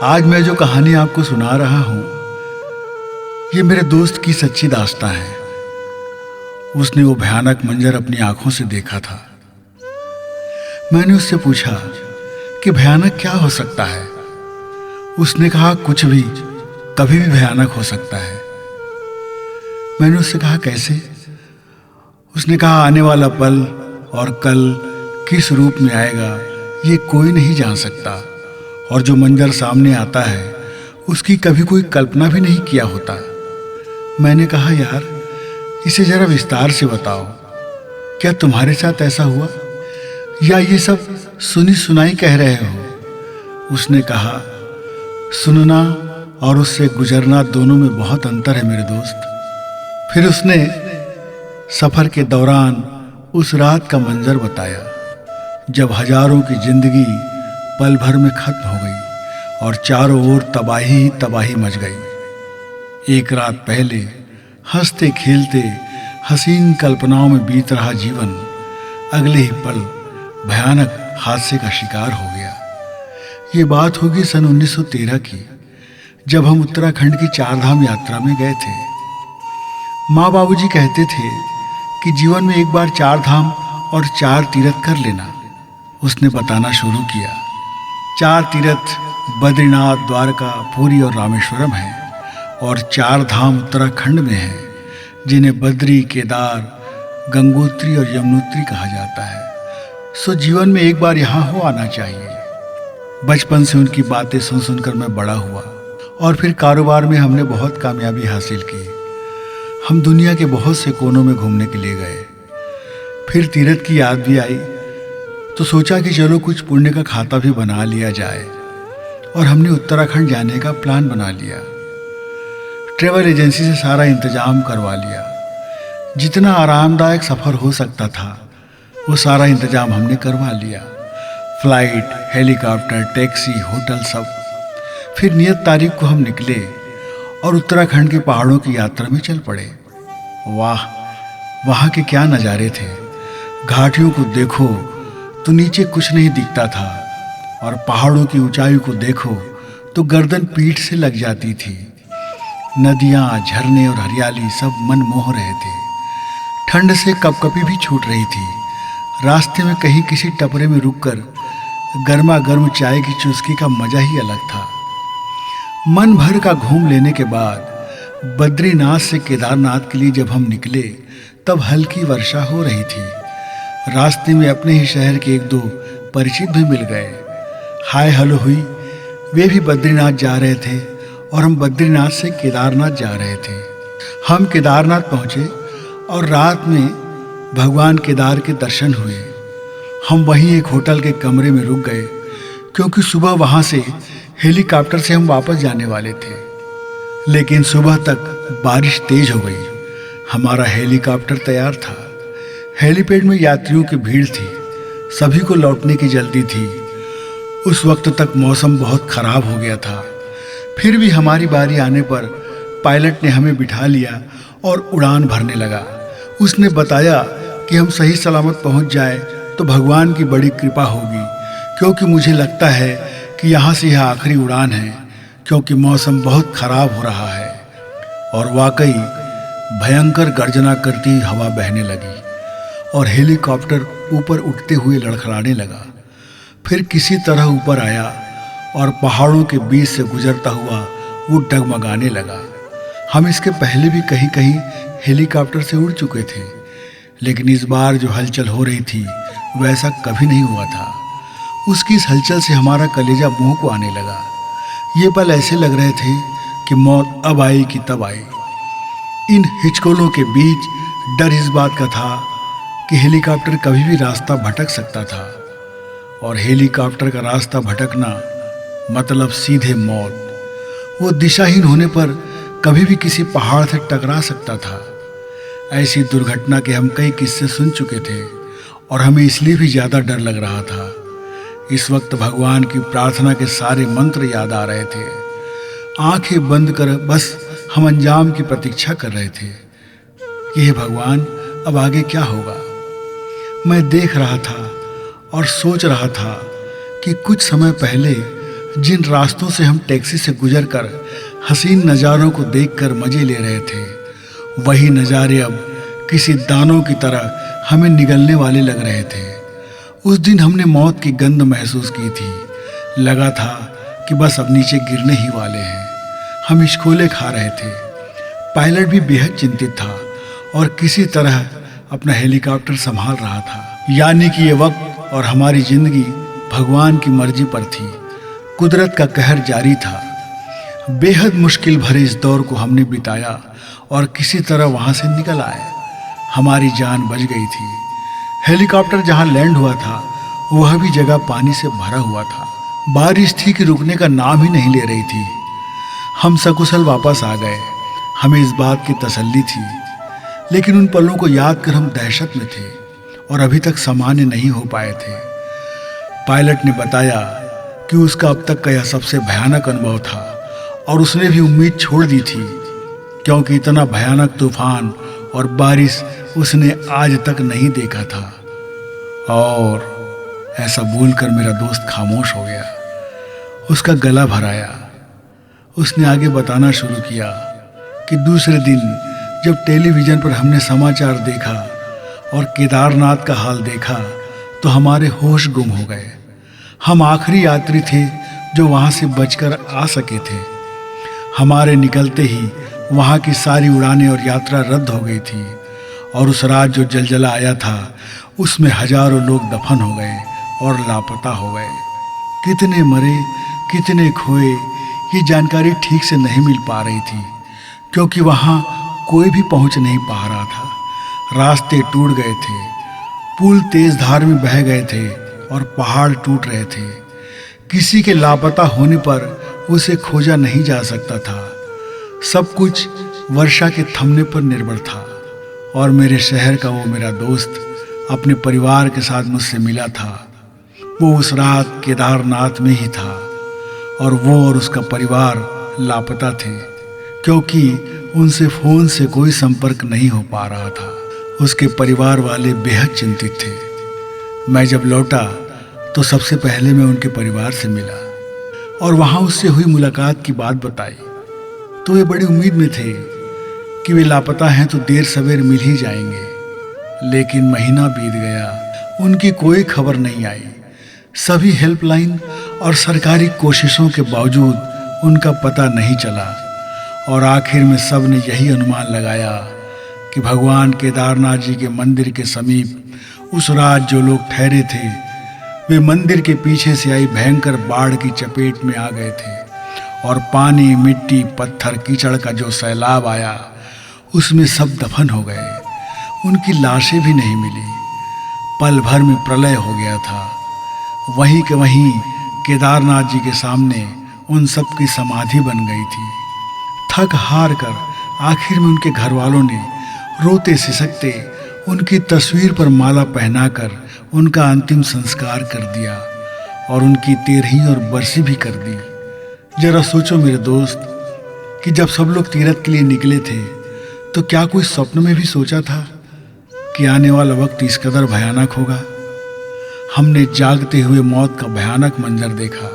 आज मैं जो कहानी आपको सुना रहा हूं, ये मेरे दोस्त की सच्ची दास्तां है। उसने वो भयानक मंजर अपनी आंखों से देखा था। मैंने उससे पूछा कि भयानक क्या हो सकता है। उसने कहा कुछ भी, कभी भी भयानक हो सकता है। मैंने उससे कहा कैसे? उसने कहा आने वाला पल और कल किस रूप में आएगा ये कोई नहीं जान सकता, और जो मंजर सामने आता है उसकी कभी कोई कल्पना भी नहीं किया होता। मैंने कहा यार, इसे जरा विस्तार से बताओ, क्या तुम्हारे साथ ऐसा हुआ या ये सब सुनी सुनाई कह रहे हो? उसने कहा सुनना और उससे गुजरना दोनों में बहुत अंतर है मेरे दोस्त। फिर उसने सफर के दौरान उस रात का मंजर बताया जब हजारों की जिंदगी पल भर में खत्म हो गई और चारों ओर तबाही ही तबाही मच गई। एक रात पहले हंसते खेलते हसीन कल्पनाओं में बीत रहा जीवन अगले ही पल भयानक हादसे का शिकार हो गया। ये बात होगी सन 1913 की, जब हम उत्तराखंड की चारधाम यात्रा में गए थे। माँ बाबूजी कहते थे कि जीवन में एक बार 4 धाम और 4 तीर्थ कर लेना। उसने बताना शुरू किया। 4 तीर्थ बद्रीनाथ, द्वारका, पुरी और रामेश्वरम हैं, और 4 धाम उत्तराखंड में हैं, जिन्हें बद्री, केदार, गंगोत्री और यमुनोत्री कहा जाता है। सो जीवन में एक बार यहाँ हो आना चाहिए। बचपन से उनकी बातें सुन सुनकर मैं बड़ा हुआ, और फिर कारोबार में हमने बहुत कामयाबी हासिल की। हम दुनिया के बहुत से कोनों में घूमने के लिए गए। फिर तीर्थ की याद भी आई, तो सोचा कि चलो कुछ पुण्य का खाता भी बना लिया जाए, और हमने उत्तराखंड जाने का प्लान बना लिया। ट्रेवल एजेंसी से सारा इंतजाम करवा लिया। जितना आरामदायक सफ़र हो सकता था वो सारा इंतजाम हमने करवा लिया। फ्लाइट, हेलीकॉप्टर, टैक्सी, होटल सब। फिर नियत तारीख को हम निकले और उत्तराखंड के पहाड़ों की यात्रा में चल पड़े। वाह, वहाँ के क्या नज़ारे थे! घाटियों को देखो तो नीचे कुछ नहीं दिखता था, और पहाड़ों की ऊंचाई को देखो तो गर्दन पीठ से लग जाती थी। नदियाँ, झरने और हरियाली सब मन मोह रहे थे। ठंड से कपकपी भी छूट रही थी। रास्ते में कहीं किसी टपरे में रुककर गर्मा गर्म चाय की चुस्की का मजा ही अलग था। मन भर का घूम लेने के बाद बद्रीनाथ से केदारनाथ के लिए जब हम निकले तब हल्की वर्षा हो रही थी। रास्ते में अपने ही शहर के 1-2 परिचित भी मिल गए। हाय हेलो हुई। वे भी बद्रीनाथ जा रहे थे और हम बद्रीनाथ से केदारनाथ जा रहे थे। हम केदारनाथ पहुँचे और रात में भगवान केदार के दर्शन हुए। हम वहीं एक होटल के कमरे में रुक गए, क्योंकि सुबह वहाँ से हेलीकॉप्टर से हम वापस जाने वाले थे। लेकिन सुबह तक बारिश तेज हो गई। हमारा हेलीकॉप्टर तैयार था। हेलीपैड में यात्रियों की भीड़ थी। सभी को लौटने की जल्दी थी। उस वक्त तक मौसम बहुत खराब हो गया था। फिर भी हमारी बारी आने पर पायलट ने हमें बिठा लिया और उड़ान भरने लगा। उसने बताया कि हम सही सलामत पहुंच जाए तो भगवान की बड़ी कृपा होगी, क्योंकि मुझे लगता है कि यहाँ से यह आखिरी उड़ान है, क्योंकि मौसम बहुत खराब हो रहा है। और वाकई भयंकर गर्जना करती हवा बहने लगी और हेलीकॉप्टर ऊपर उठते हुए लड़खड़ाने लगा। फिर किसी तरह ऊपर आया और पहाड़ों के बीच से गुजरता हुआ वो डगमगाने लगा। हम इसके पहले भी कहीं कहीं हेलीकॉप्टर से उड़ चुके थे, लेकिन इस बार जो हलचल हो रही थी वैसा कभी नहीं हुआ था। उसकी इस हलचल से हमारा कलेजा मुंह को आने लगा। ये पल ऐसे लग रहे थे कि मौत अब आई कि तब आई। इन हिचकोलों के बीच डर इस बात का था कि हेलीकॉप्टर कभी भी रास्ता भटक सकता था, और हेलीकॉप्टर का रास्ता भटकना मतलब सीधे मौत। वो दिशाहीन होने पर कभी भी किसी पहाड़ से टकरा सकता था। ऐसी दुर्घटना के हम कई किस्से सुन चुके थे, और हमें इसलिए भी ज़्यादा डर लग रहा था। इस वक्त भगवान की प्रार्थना के सारे मंत्र याद आ रहे थे। आंखें बंद कर बस हम अंजाम की प्रतीक्षा कर रहे थे कि हे भगवान, अब आगे क्या होगा। मैं देख रहा था और सोच रहा था कि कुछ समय पहले जिन रास्तों से हम टैक्सी से गुजरकर हसीन नज़ारों को देखकर मज़े ले रहे थे, वही नज़ारे अब किसी दानों की तरह हमें निगलने वाले लग रहे थे। उस दिन हमने मौत की गंध महसूस की थी। लगा था कि बस अब नीचे गिरने ही वाले हैं। हम इश्कोले खा रहे थे। पायलट भी बेहद चिंतित था और किसी तरह अपना हेलीकॉप्टर संभाल रहा था। यानी कि ये वक्त और हमारी जिंदगी भगवान की मर्जी पर थी। कुदरत का कहर जारी था। बेहद मुश्किल भरे इस दौर को हमने बिताया और किसी तरह वहाँ से निकल आए। हमारी जान बच गई थी। हेलीकॉप्टर जहाँ लैंड हुआ था वह भी जगह पानी से भरा हुआ था। बारिश थी कि रुकने का नाम ही नहीं ले रही थी। हम सकुशल वापस आ गए। हमें इस बात की तसल्ली थी, लेकिन उन पलों को याद कर हम दहशत में थे और अभी तक सामान्य नहीं हो पाए थे। पायलट ने बताया कि उसका अब तक का यह सबसे भयानक अनुभव था और उसने भी उम्मीद छोड़ दी थी, क्योंकि इतना भयानक तूफान और बारिश उसने आज तक नहीं देखा था। और ऐसा बोलकर मेरा दोस्त खामोश हो गया। उसका गला भर आया। उसने आगे बताना शुरू किया कि दूसरे दिन जब टेलीविज़न पर हमने समाचार देखा और केदारनाथ का हाल देखा तो हमारे होश गुम हो गए। हम आखिरी यात्री थे जो वहाँ से बचकर आ सके थे। हमारे निकलते ही वहाँ की सारी उड़ानें और यात्रा रद्द हो गई थी और उस रात जो जलजला आया था उसमें हजारों लोग दफन हो गए और लापता हो गए। कितने मरे, कितने खोए, ये जानकारी ठीक से नहीं मिल पा रही थी, क्योंकि वहाँ कोई भी पहुँच नहीं पा रहा था। रास्ते टूट गए थे, पुल तेज धार में बह गए थे और पहाड़ टूट रहे थे। किसी के लापता होने पर उसे खोजा नहीं जा सकता था। सब कुछ वर्षा के थमने पर निर्भर था और मेरे शहर का वो मेरा दोस्त अपने परिवार के साथ मुझसे मिला था। वो उस रात केदारनाथ में ही था और वो और उसका परिवार लापता थे, क्योंकि उनसे फ़ोन से कोई संपर्क नहीं हो पा रहा था। उसके परिवार वाले बेहद चिंतित थे। मैं जब लौटा तो सबसे पहले मैं उनके परिवार से मिला और वहाँ उससे हुई मुलाकात की बात बताई। तो वे बड़ी उम्मीद में थे कि वे लापता हैं तो देर सवेर मिल ही जाएंगे, लेकिन महीना बीत गया, उनकी कोई खबर नहीं आई। सभी हेल्पलाइन और सरकारी कोशिशों के बावजूद उनका पता नहीं चला और आखिर में सब ने यही अनुमान लगाया कि भगवान केदारनाथ जी के मंदिर के समीप उस रात जो लोग ठहरे थे वे मंदिर के पीछे से आई भयंकर बाढ़ की चपेट में आ गए थे और पानी, मिट्टी, पत्थर, कीचड़ का जो सैलाब आया उसमें सब दफन हो गए। उनकी लाशें भी नहीं मिली। पल भर में प्रलय हो गया था। वहीं के वहीं केदारनाथ जी के सामने उन सब की समाधि बन गई थी। थक हार कर आखिर में उनके घर वालों ने रोते सिसकते उनकी तस्वीर पर माला पहनाकर उनका अंतिम संस्कार कर दिया और उनकी 13वीं और बरसी भी कर दी। जरा सोचो मेरे दोस्त कि जब सब लोग तीरथ के लिए निकले थे तो क्या कोई स्वप्न में भी सोचा था कि आने वाला वक्त इस कदर भयानक होगा। हमने जागते हुए मौत का भयानक मंजर देखा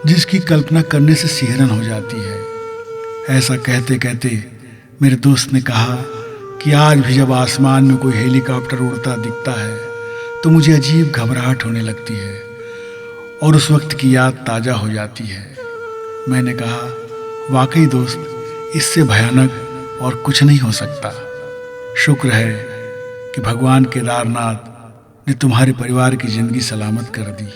जिसकी कल्पना करने से सिहरन हो जाती है। ऐसा कहते कहते मेरे दोस्त ने कहा कि आज भी जब आसमान में कोई हेलीकॉप्टर उड़ता दिखता है तो मुझे अजीब घबराहट होने लगती है और उस वक्त की याद ताज़ा हो जाती है। मैंने कहा, वाकई दोस्त, इससे भयानक और कुछ नहीं हो सकता। शुक्र है कि भगवान केदारनाथ ने तुम्हारे परिवार की ज़िंदगी सलामत कर दी।